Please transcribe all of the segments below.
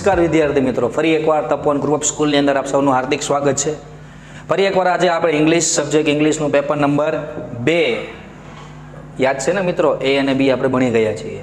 નમસ્કાર વિદ્યાર્થી મિત્રો, ફરી એકવાર તપોવન ગ્રુપ ઓફ સ્કૂલની અંદર આપ સૌનું હાર્દિક સ્વાગત છે. ફરી એકવાર આજે આપણે ઇંગ્લિશ સબ્જેક્ટ ઇંગ્લિશનું પેપર નંબર 2 યાદ છે ને મિત્રો, એ અને બી આપણે ભણી ગયા છીએ.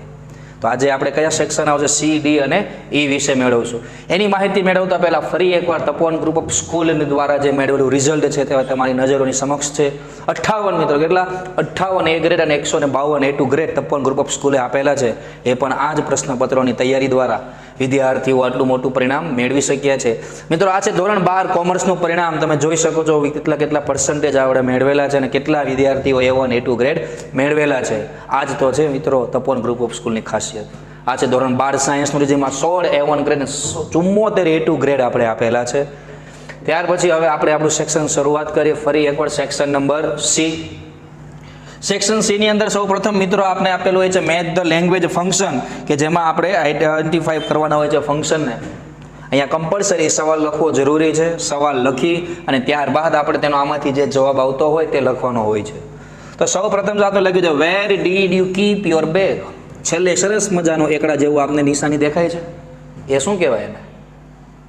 તો આજે આપણે કયા સેક્શન આવશે, સી, ડી અને ઈ વિશે મેળવશું. એની માહિતી મેળવતા પહેલા ફરી એકવાર તપોવન ગ્રુપ ઓફ સ્કૂલ દ્વારા જે મેળવેલું રિઝલ્ટ છે તે તમારી નજરોની સમક્ષ છે. 58 મિત્રો, કેટલા 58 એ ગ્રેડ અને 152 A2 grade Tapovan group of સ્કૂલે આપેલા છે. એ પણ આ જ પ્રશ્નપત્રોની તૈયારી દ્વારા વિદ્યાર્થીઓ આટલું મોટું પરિણામ મેળવી શક્યા છે. મિત્રો આ છે ધોરણ 12 કોમર્સનું પરિણામ. તમે જોઈ શકો છો કેટલા પર્સન્ટેજ આપણે મેળવેલા છે અને કેટલા વિદ્યાર્થીઓ A1 A2 ગ્રેડ મેળવેલા છે. આજ તો છે મિત્રો તપોવન ગ્રુપ ઓફ સ્કૂલની ખાસિયત. આ છે ધોરણ 12 સાયન્સનું, જેમાં 16 A1 ગ્રેડ અને 74 A2 ગ્રેડ આપણે આપેલા છે. ત્યાર પછી હવે આપણે આપણું સેક્શન શરૂઆત કરીએ. ફરી એકવાર section number C. Section C ની અંદર સૌ પ્રથમ મિત્રો આપણે આપેલું હોય છે મેથ ધ લેંગ્વેજ ફંક્શન, કે જેમાં આપણે આઈડેન્ટિફાઈ કરવાના હોય છે ફંક્શનને. અહીંયા કમ્પલસરી સવાલ લખવો જરૂરી છે. સવાલ લખી અને ત્યારબાદ આપણે તેનો આમાંથી જે જવાબ આવતો હોય તે લખવાનો હોય છે. તો સૌ પ્રથમ આપણે લખ્યું છે where did you keep your bag. છેલ્લે સરસ મજાનો એકડા જેવું આપને નિશાની દેખાય છે, એ શું કહેવાય એને?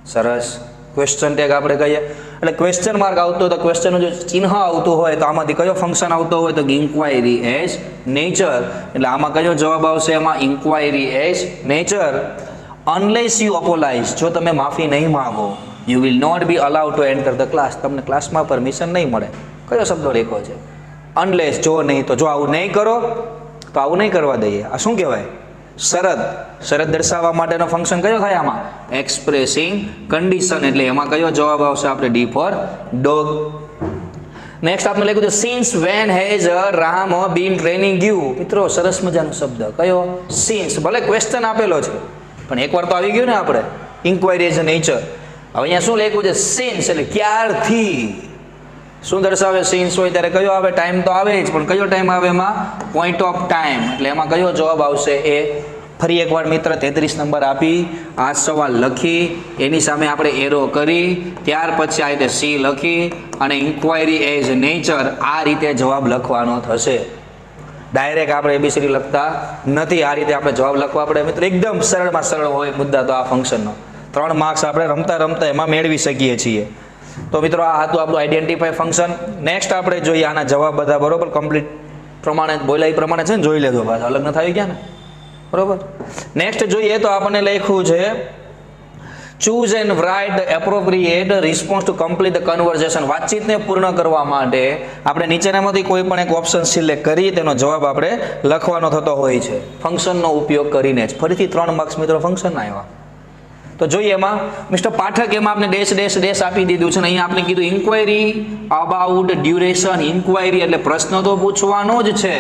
સરસ ક્વેશ્ચન ટેગ આપણે કહીએ. એટલે ક્વેશ્ચન માર્ક આવતો હોય તો ક્વેશ્ચનનું જો ચિહ્ન આવતું હોય તો આમાંથી કયો ફંક્શન આવતો હોય તો ઇન્ક્વાયરી એઝ નેચર. એટલે આમાં કયો જવાબ આવશે? એમાં inquiry as nature. Unless you apologise, જો તમે માફી નહીં માંગો, you will not be allowed to enter the class, તમને ક્લાસમાં પરમિશન નહીં મળે. કયો શબ્દ લખ્યો છે? અનલેસ, જો નહીં તો. જો આવું નહીં કરો તો આવું નહીં કરવા દઈએ. આ શું કહેવાય? શરત. શરત દર્શાવવા માટેનો ફંક્શન કયો થાય આમાં? Expressing condition. એટલે એમાં કયો જવાબ આવશે? આપણે ડી ફોર ડોગ. નેક્સ્ટ આપણે લખ્યું છે since when has Ram been training you. મિત્રો સરસ મજાનો શબ્દ કયો? સિન્સ. ભલે ક્વેશ્ચન આપેલો છે પણ એકવાર તો આવી ગયું ને આપણે ઇન્ક્વાયરી એઝ નેચર. હવે અહીંયા શું લખ્યું છે? સિન્સ. એટલે ક્યારથી. શું દર્શાવે? સિન્સ હોય ત્યારે કયો આવે? ટાઈમ તો આવે જ, પણ કયો ટાઈમ આવે એમાં? Point of time. એટલે એમાં કયો જવાબ આવશે? એ. ફરી એકવાર મિત્ર 33 નંબર આપી આ સવાલ લખી એની સામે આપણે એરો કરી ત્યાર પછી આ રીતે સી લખી અને ઇન્ક્વાયરી એઝ નેચર આ રીતે જવાબ લખવાનો થશે. ડાયરેક્ટ આપણે એબીસીડી લખતા નથી, આ રીતે આપણે જવાબ લખવા પડે. મિત્ર એકદમ સરળમાં સરળ હોય મુદ્દા તો આ ફંક્શનનો 3 માર્ક્સ આપણે રમતા રમતા એમાં મેળવી શકીએ છીએ. તો મિત્રો આ હતું આપણું આઈડેન્ટિફાઈ ફંક્શન. નેક્સ્ટ આપણે જોઈએ આના જવાબ બધા બરોબર કમ્પ્લીટ પ્રમાણે બોલાય એ પ્રમાણે છે ને, જોઈ લેજો પાછા અલગ ન થઈ ગયા ને, બરોબર. નેક્સ્ટ જોઈએ તો આપણને લખ્યું છે choose and write the appropriate response to complete the conversation. વાતચીતને પૂર્ણ કરવા માટે આપણે નીચેનામાંથી કોઈ પણ એક ઓપ્શન સિલેક્ટ કરી તેનો જવાબ આપણે લખવાનો થતો હોય છે ફંક્શનનો ઉપયોગ કરીને જ. ફરીથી 3 માર્ક્સ મિત્રો ફંક્શનના આવ્યા. તો જોઈએ એમાં મિસ્ટર પાઠક, એમાં આપણે ડેશ ડેશ ડેશ આપી દીધું છે ને અહીંયા આપણે કીધું ઇન્ક્વાયરી અબાઉટ ડ્યુરેશન. ઇન્ક્વાયરી એટલે પ્રશ્ન તો પૂછવાનો જ છે,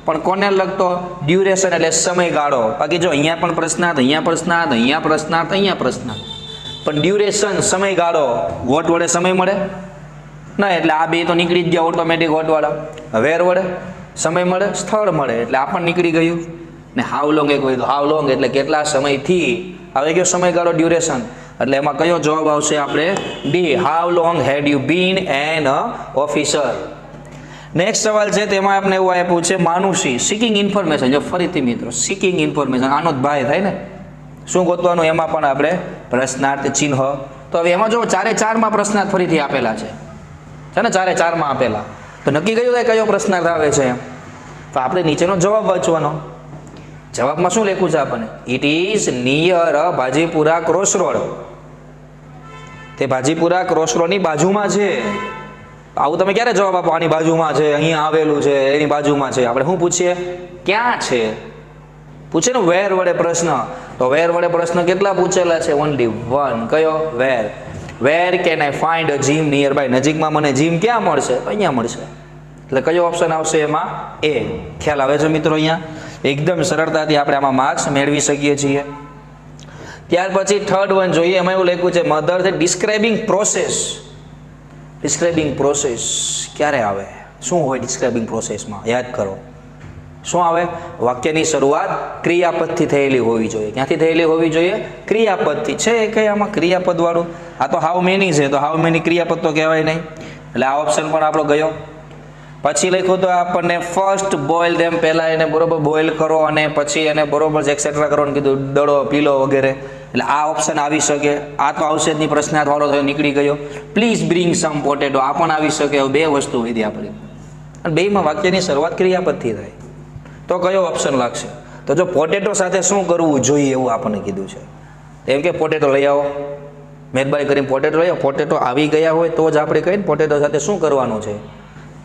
પણ કોને લગતો? ડ્યુરેશન એટલે સમયગાળો. બાકી જો અહીંયા પણ પ્રશ્નાર્થ, અહીંયા પ્રશ્નાર્થ, અહીંયા પ્રશ્નાર્થ, અહીંયા પ્રશ્નાર્થ, પણ ડ્યુરેશન સમયગાળો. વોટ વડે સમય મળે ના, એટલે આ બે તો નીકળી જ ગયા ઓટોમેટિક વોટવાળા. વેર વડે સમય મળે, સ્થળ મળે, એટલે આ પણ નીકળી ગયું. ને હાવ લોંગ એક હોય તો હાવ લોંગ એટલે કેટલા સમયથી. હવે ગયો સમયગાળો ડ્યુરેશન, એટલે એમાં કયો જવાબ આવશે? આપણે D. How long had you been an officer. Next સવાલ છે તેમાં આપણે એવું આપ્યું છે માનુષી સિકિંગ ઇન્ફોર્મેશન. જો ફરીથી મિત્રો સિકિંગ ઇન્ફોર્મેશન, આનો જ ભાઈ થાય ને. શું ગોતવાનું? એમાં પણ આપણે પ્રશ્નાર્થ ચિહ્ન. તો હવે એમાં જો 4 પ્રશ્નાર્થ ફરીથી આપેલા છે ને, 4 આપેલા. તો નક્કી કયું થાય કયો પ્રશ્નાર્થ આવે છે? તો આપણે નીચેનો જવાબ વાંચવાનો. જવાબમાં શું લખ્યું છે આપણને? It is near Bhajipura cross road. તે ભાજીપુરા ક્રોસ રોડની બાજુમાં છે. આવું તમે ક્યારે જવાબ આપો? આની બાજુમાં છે, અહીંયા આવેલું છે, એની બાજુમાં છે. આપણે શું પૂછીએ? ક્યાં છે પૂછે ને, વેર વડે પ્રશ્ન. તો વેર વડે પ્રશ્ન કેટલા પૂછેલા છે? ઓનલી 1. કયો? Where. Where can I find a gym nearby. નજીકમાં મને જીમ ક્યાં મળશે? અહીંયા મળશે. એટલે કયો ઓપ્શન આવશે? એમાં એ. ખ્યાલ આવે છે મિત્રો? અહીંયા એકદમ સરળતાથી આપણે આમાં માર્ક્સ મેળવી શકીએ છીએ. ત્યાર પછી 3rd વન જોઈએ. એમાં એવું લખ્યું છે મધર છે ડિસ્ક્રાઇબિંગ પ્રોસેસ. ડિસ્ક્રાઇબિંગ પ્રોસેસ ક્યારે આવે? શું હોય ડિસ્ક્રાઇબિંગ પ્રોસેસમાં? યાદ કરો. શું આવે? વાક્યની શરૂઆત ક્રિયાપદથી થયેલી હોવી જોઈએ. ક્યાંથી થયેલી હોવી જોઈએ? ક્રિયાપદથી. છે કઈ આમાં ક્રિયાપદ વાળું? આ તો હાઉ મેની છે, તો હાઉ મેની ક્રિયાપદ તો કહેવાય નહીં, એટલે આ ઓપ્શન પણ આપણો ગયો. પછી લખ્યું તો આપણને ફર્સ્ટ બોઇલ ધેમ, પહેલાં એને બરોબર બોઇલ કરો અને પછી એને બરોબર એક્સેટ્રા કરો અને કીધું દડો પીલો વગેરે. એટલે આ ઓપ્શન આવી શકે. આ તો આવશે જ નહીં, પ્રશ્નાર્થ વાળો થયો નીકળી ગયો. પ્લીઝ બ્રિંગ સમ પોટેટો, આ પણ આવી શકે. બે વસ્તુ વધી આપણી અને બેમાં વાક્યની શરૂઆત ક્રિયાપદથી થાય. તો કયો ઓપ્શન લાગશે? તો જો પોટેટો સાથે શું કરવું જોઈએ એવું આપણને કીધું છે. એમ કે પોટેટો લઈ આવો, મહેરબાની કરીને પોટેટો લઈ આવો. પોટેટો આવી ગયા હોય તો જ આપણે કહીએ ને પોટેટો સાથે શું કરવાનું છે.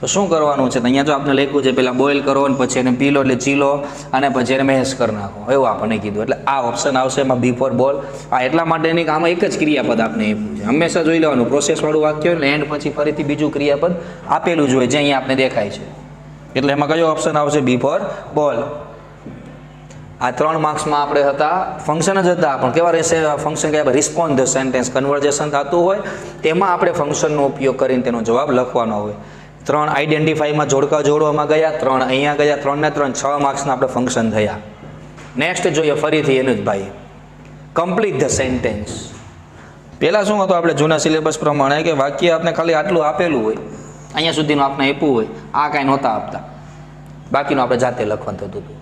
તો શું કરવાનું છે? તો અહીંયા જો આપણે લખ્યું છે પહેલાં બોઇલ કરો અને પછી એને પીલો એટલે ચીલો અને પછી એને મેશ કરી નાખો, એવું આપણને કીધું. એટલે આ ઓપ્શન આવશે એમાં બિફોર બોલ. આ એટલા માટે નહીં કે આમાં એક જ ક્રિયાપદ આપણે આપ્યું છે. હંમેશા જોઈ લેવાનું પ્રોસેસવાળું વાક્ય હોય ને એન્ડ પછી ફરીથી બીજું ક્રિયાપદ આપેલું જોઈએ જે અહીંયા આપણે દેખાય છે. એટલે એમાં કયો ઓપ્શન આવશે? બિફોર બોલ. આ 3 માર્ક્સમાં આપણે હતા ફંક્શન જ હતા, પણ કેવા રહેશે ફંક્શન? કે રિસ્પોન્સ ધ સેન્ટેન્સ, કન્વર્ઝેશન થતું હોય તેમાં આપણે ફંક્શનનો ઉપયોગ કરીને તેનો જવાબ લખવાનો હોય. 3 આઈડેન્ટિફાઈમાં જોડકા જોડવામાં ગયા, 3 અહીંયા ગયા, 3 ને 3 6 માર્ક્સના આપણે ફંક્શન થયા. નેક્સ્ટ જોઈએ ફરીથી એનું જ ભાઈ, કમ્પ્લીટ ધ સેન્ટેન્સ. પહેલાં શું હતું આપણે જૂના સિલેબસ પ્રમાણે કે વાક્ય આપણે ખાલી આટલું આપેલું હોય, અહીંયા સુધીનું આપણે આપ્યું હોય, આ કાંઈ નહોતા આપતા, બાકીનું આપણે જાતે લખવાનું થતું હતું.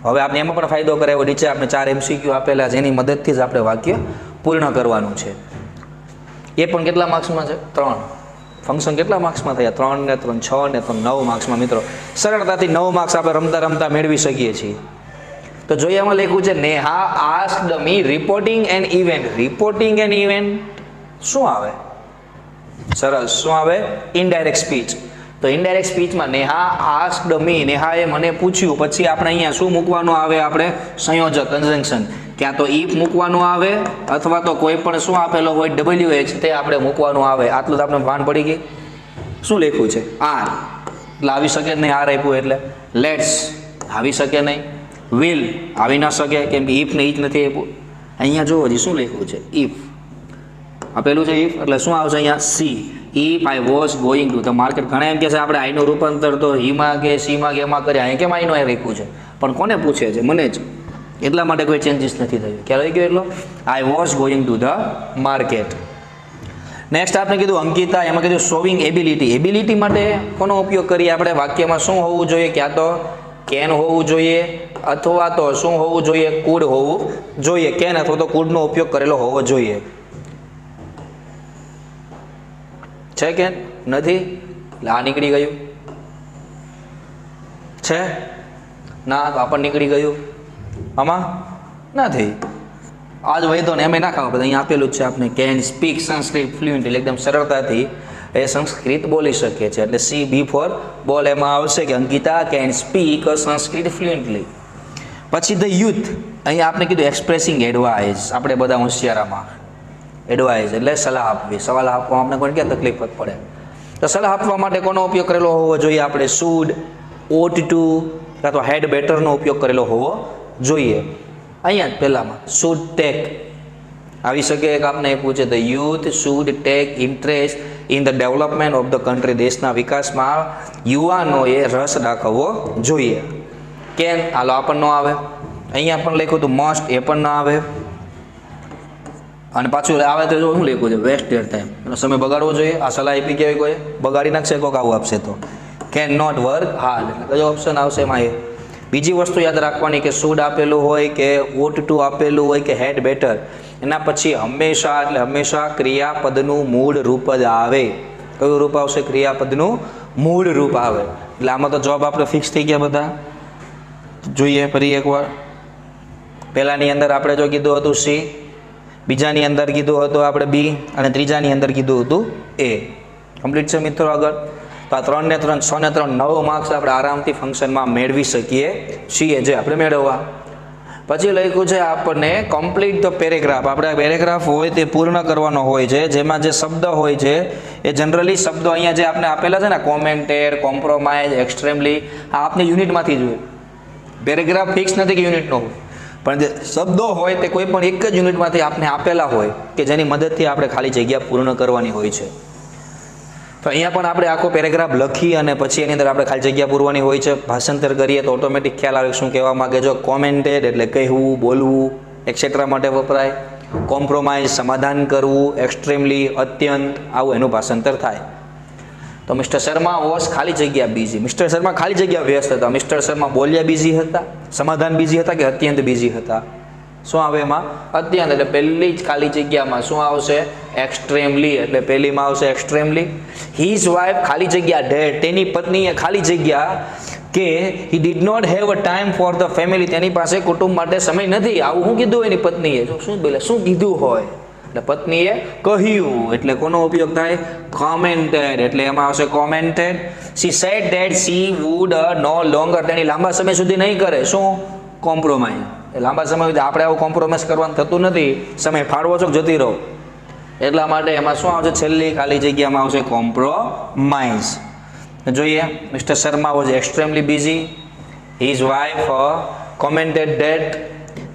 હવે આપણે એમાં પણ ફાયદો કરાવ્યો. નીચે આપણે 4 MCQ આપેલા છે, એની મદદથી જ આપણે વાક્ય પૂર્ણ કરવાનું છે. એ પણ કેટલા માર્ક્સમાં છે? 3. ફંક્શન કેટલા માર્ક્સમાં થયા? 3 ને 3 6 ને 3 9 માર્ક્સમાં. મિત્રો સરળતાથી 9 માર્ક્સ આપણે રમતા રમતા મેળવી શકીએ છીએ. તો જોઈએ એમાં લખ્યું છે નેહા આસ્ક્ડ મી reporting N event. Reporting N event શું આવે? સરસ, શું આવે? Indirect speech. તો ઇનડાયરેક્ટ સ્પીચમાં નેહા આસ્ક્ડ મી, નેહાએ મને પૂછ્યું. પછી આપણે અહીંયા શું મૂકવાનું આવે? આપણે સંયોજક કન્જંક્શન, ક્યાં તો ઇફ મૂકવાનું આવે અથવા તો કોઈ પણ શું આપેલો હોય WH તે આપણે મૂકવાનું આવે. આટલું તો આપણે ભાન પડી ગઈ. શું લખ્યું છે? આર એટલે આવી શકે જ નહીં, આર આપ્યું એટલે. લેટ્સ આવી શકે નહીં, વિલ આવી ન શકે કેમ કે ઇફ ને ઈ જ નથી આપ્યું. અહીંયા જો હજી શું લખ્યું છે? ઇફ આપેલું છે ઇફ, એટલે શું આવશે અહીંયા? C. If I was going to the market. ઘણા એમ કહે છે આપણે આઈનું રૂપાંતર તો હીમાં કે સીમાં કે એમાં કર્યા, અહીં કેમ આઈનું અહીં લખ્યું છે? પણ કોને પૂછે છે? મને જ. એટલા માટે કોઈ ચેન્જીસ નથી થયું. ખ્યાલ આવી ગયો? એટલો I was going to the market. Next આપણે કીધું અંકિતા, એમાં કીધું શોવિંગ એબિલિટી. એબિલિટી માટે કોનો ઉપયોગ કરીએ આપણે? વાક્યમાં શું હોવું જોઈએ? ક્યાં તો કેન હોવું જોઈએ અથવા તો શું હોવું જોઈએ? કુડ હોવું જોઈએ. કેન અથવા તો કુડનો ઉપયોગ કરેલો હોવો જોઈએ. છે કે નથી? એટલે આ નીકળી ગયું છે ના, તો આપણને નીકળી ગયું. આમાં નથી. આજ વૈધો ને એમ ના ખાવા બધા અહીંયા આપેલું જ છે આપણે. કેન સ્પીક સંસ્કૃત ફ્લુએન્ટલી, એકદમ સરળતાથી એ સંસ્કૃત બોલી શકે છે. એટલે સી બિફોર બોલ એમાં આવશે કે Ankita can speak Sanskrit fluently. પછી ધ યુથ, અહીંયા આપણે કીધું એક્સપ્રેસિંગ એડવાઇસ. આપણે બધા હોશિયારામાં એડવાઇસ એટલે સલાહ આપવી. સવાલ આપવા આપણે કોઈ ક્યાં તકલીફ પડે? તો સલાહ આપવા માટે કોનો ઉપયોગ કરેલો હોવો જોઈએ? આપણે શુડ, ઓટ ટુ અથવા હેડ બેટરનો ઉપયોગ કરેલો હોવો જોઈએ. અહીંયા જ પહેલામાં શુડ ટેક આવી શકે. એક આપણે પૂછે the youth should take interest in the development of the country. દેશના વિકાસમાં યુવાનોએ રસ દાખવવો જોઈએ. કેન હાલો આ પણ ન આવે. અહીંયા પણ લખ્યું હતું મસ્ટ, એ પણ ન આવે. અને પાછું આવે તો શું લખ્યું છે? વેસ્ટેડ ટાઈમ, એનો સમય બગાડવો જોઈએ. આ સલાહ આપી કેવી કોઈ બગાડી નાખશે કોક આવું આપશે તો. કેન નોટ વર્ક હાર્ડ, એટલે કયો ઓપ્શન આવશે એમાં? એ બીજી વસ્તુ યાદ રાખવાની કે શુડ આપેલું હોય કે ઓટ ટુ આપેલું હોય કે હેડ બેટર, એના પછી હંમેશા એટલે હંમેશા ક્રિયાપદનું મૂળ રૂપ જ આવે. કયું રૂપ આવશે? ક્રિયાપદનું મૂળ રૂપ આવે. એટલે આમાં તો જવાબ આપણે ફિક્સ થઈ ગયા બધા. જોઈએ ફરી એકવાર. પહેલાની અંદર આપણે જો કીધું હતું સી, બીજાની અંદર કીધું હતું આપણે બી અને ત્રીજાની અંદર કીધું હતું એ. કમ્પ્લીટ છે મિત્રો? આગળ તો આ 3 ને 3 6 ને 3 9 માર્ક્સ આપણે આરામથી ફંક્શનમાં મેળવી શકીએ છીએ, જે આપણે મેળવવા. પછી લખ્યું છે આપણને કમ્પ્લીટ ધ પેરેગ્રાફ. આપણે પેરેગ્રાફ હોય તે પૂર્ણ કરવાનો હોય છે, જેમાં જે શબ્દ હોય છે એ જનરલી શબ્દો અહીંયા જે આપણે આપેલા છે ને, કોમેન્ટેડ, કોમ્પ્રોમાઇઝ, એક્સ્ટ્રીમલી, આ આપણે યુનિટમાંથી જોઈએ. પેરેગ્રાફ ફિક્સ નથી કે યુનિટનો હોય, પણ જે શબ્દો હોય તે કોઈ પણ એક જ યુનિટમાંથી આપણે આપેલા હોય કે જેની મદદથી આપણે ખાલી જગ્યા પૂર્ણ કરવાની હોય છે. તો અહીંયા પણ આપણે આખો પેરેગ્રાફ લખી અને પછી એની અંદર આપણે ખાલી જગ્યા પૂરવાની હોય છે. ભાષાંતર કરીએ તો ઓટોમેટિક ખ્યાલ આવે શું કહેવા માંગે. જો કોમેન્ટેડ એટલે કહેવું, બોલવું, એક્સેટ્રા માટે વપરાય. કોમ્પ્રોમાઇઝ સમાધાન કરવું, એક્સ્ટ્રીમલી અત્યંત, આવું એનું ભાષાંતર થાય. તો મિસ્ટર શર્મા વોઝ ખાલી જગ્યા બીઝી. મિસ્ટર શર્મા ખાલી જગ્યા વ્યસ્ત હતા. મિસ્ટર શર્મા બોલ્યા બીઝી હતા, સમાધાન બીઝી હતા કે અત્યંત બીઝી હતા? શું આવે એમાં? અત્યંત. એટલે પહેલી જ ખાલી જગ્યામાં શું આવશે? એક્સ્ટ્રીમલી. એટલે પહેલીમાં આવશે એક્સ્ટ્રીમલી. હિઝ વાઇફ ખાલી જગ્યા ડેડ, તેની પત્નીએ ખાલી જગ્યા કે he did not have a time for the family, તેની પાસે કુટુંબ માટે સમય નથી. આવું શું કીધું એની પત્નીએ? જો શું બોલે, શું કીધું હોય? એટલે પત્નીએ કહ્યું. એટલે કોનો ઉપયોગ થાય? કોમેન્ટેડ. એટલે એમાં આવશે commented. She said that she would no longer, તેની લાંબા સમય સુધી નહીં કરે શું? કોમ્પ્રોમાઇઝ. લાંબા સમય સુધી આપણે આવું કોમ્પ્રોમાઇઝ કરવાનું થતું નથી. સમય ફાળવો છો જતી રહો. એટલા માટે એમાં શું આવશે? છેલ્લી ખાલી જગ્યામાં આવશે કોમ્પ્રોમાઇઝ. જોઈએ, mister Sharma was extremely busy, his wife commented that,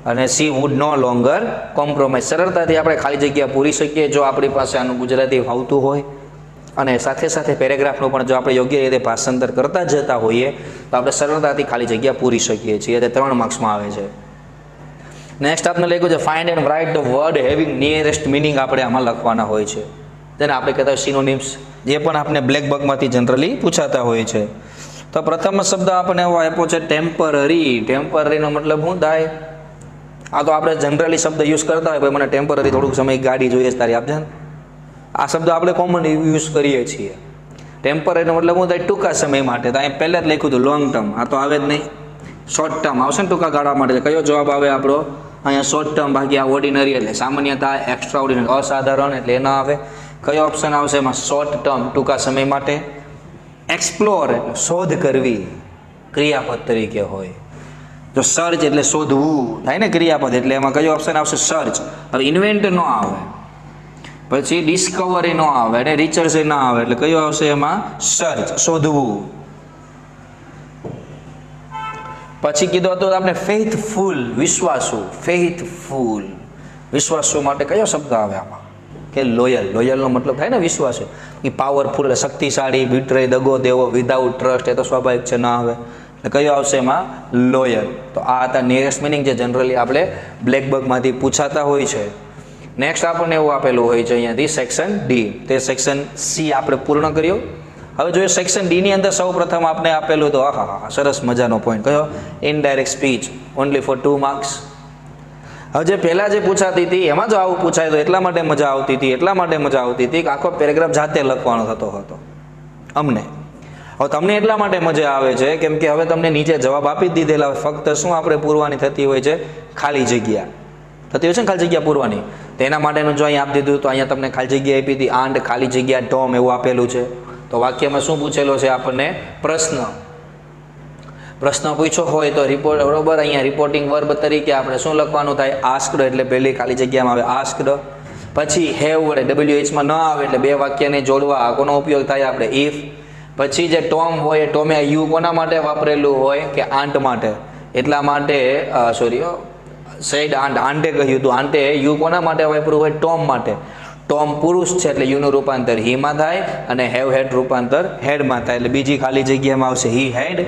અને she would no longer compromise. સરળતાથી આપણે ખાલી જગ્યા પૂરી શકીએ જો આપણી પાસે આનું ગુજરાતી ફાવતું હોય, અને સાથે સાથે પેરેગ્રાફનું પણ જો આપણે યોગ્ય રીતે ભાષાંતર કરતા જતા હોઈએ તો આપણે સરળતાથી ખાલી જગ્યા પૂરી શકીએ છીએ. તે 3 માર્ક્સમાં આવે છે. નેક્સ્ટ આપણે લખ્યું છે find and write the word having nearest meaning. આપણે આમાં લખવાના હોય છે, જેને આપણે કહેતા હોય સિનોનિમ્સ, જે પણ આપણે બ્લેક બકમાંથી જનરલી પૂછાતા હોય છે. તો પ્રથમ શબ્દ આપણે એવો આપ્યો છે ટેમ્પરરી. ટેમ્પરરીનો મતલબ શું થાય? આ તો આપણે જનરલી શબ્દ યુઝ કરતા હોય, ભાઈ મને ટેમ્પરરી થોડુંક સમય ગાડી જોઈએ તારી આપજે ને. આ શબ્દ આપણે કોમન યુઝ કરીએ છીએ. ટેમ્પરરીનો મતલબ શું થાય? ટૂંકા સમય માટે. તો અહીં પહેલાં જ લખ્યું હતું લોંગ ટર્મ, આ તો આવે જ નહીં. શોર્ટ ટર્મ આવશે ને ટૂંકા ગાળા માટે. કયો જવાબ આવે આપણો? અહીંયા શોર્ટ ટર્મ. બાકી આ ઓર્ડિનરી એટલે સામાન્યતા, એક્સ્ટ્રા ઓર્ડિનરી અસાધારણ એટલે એના આવે. કયો ઓપ્શન આવશે એમાં? શોર્ટ ટર્મ, ટૂંકા સમય માટે. એક્સપ્લોર એટલે શોધ કરવી, ક્રિયાપદ તરીકે હોય. જો સર્ચ એટલે શોધવું થાય ને ક્રિયાપદ, એટલે એમાં કયો ઓપ્શન આવશે? સર્ચ. હવે ઇન્વેન્ટ નો આવે, પછી ડિસ્કવરી નો આવે, અને રિસર્ચ ના આવે, એટલે કયો આવશે એમાં? સર્ચ, શોધવું. પછી કીધું હતું આપણે ફેથફુલ, વિશ્વાસુ. ફેથફુલ, વિશ્વાસુ માટે કયો શબ્દ આવે આમાં? કે લોયલ. લોયલનો મતલબ થાય ને વિશ્વાસ. એ પાવરફુલ એટલે શક્તિશાળી, બીટ્રે દગો દેવો, વિધાઉટ ટ્રસ્ટ એ તો સ્વાભાવિક છે, ના આવે. એટલે કયો આવશે એમાં? લોયલ. તો આ હતા નિયરેસ્ટ મિનિંગ જે જનરલી આપણે બ્લેક બકમાંથી પૂછાતા હોય છે. નેક્સ્ટ આપણને એવું આપેલું હોય છે અહીંયાથી સેક્શન ડી. તે સેક્શન સી આપણે પૂર્ણ કર્યો. હવે જોઈએ સેક્શન ડી ની અંદર સૌ પ્રથમ આપણે આપેલું તો આહા સરસ મજાનો પોઈન્ટ કયો? Indirect speech only for 2 marks. હવે જે પહેલાં જે પૂછાતી હતી એમાં જો આવું પૂછાય તો એટલા માટે મજા આવતી હતી કે આખો પેરેગ્રાફ જાતે લખવાનો થતો હતો અમને. હવે તમને એટલા માટે મજા આવે છે કેમ કે હવે તમને નીચે જવાબ આપી જ દીધેલા. ફક્ત શું આપણે પૂરવાની થતી હોય છે? ખાલી જગ્યા થતી હોય છે ને, ખાલી જગ્યા પૂરવાની. તેના માટેનું જો અહીંયા આપી દીધું તો અહીંયા તમને ખાલી જગ્યા આપી હતી, આંડ ખાલી જગ્યા ટોમ એવું આપેલું છે. તો વાક્યમાં શું પૂછેલો છે આપણને? પ્રશ્ન પૂછ્યો હોય તો રિપોર્ટ બરોબર. અહીંયા રિપોર્ટિંગ વર્બ તરીકે આપણે શું લખવાનું થાય? આસ્ક્ડ. એટલે પહેલી ખાલી જગ્યામાં આવે આસ્ક્ડ. પછી હેવ વડે WH માં ન આવે એટલે બે વાક્યને જોડવા કોનો ઉપયોગ થાય? આપણે ઇફ. પછી જે ટોમ હોય ટોમે યુ કોના માટે વાપરેલું હોય? કે આંટ માટે. એટલા માટે સેડ આંટે કહ્યું હતું. આંટે યુ કોના માટે વાપર્યું હોય? ટોમ માટે. ટોમ પુરુષ છે એટલે યુનું રૂપાંતર હીમાં થાય, અને હેવ હેડ રૂપાંતર હેડમાં થાય. એટલે બીજી ખાલી જગ્યામાં આવશે હી હેડ.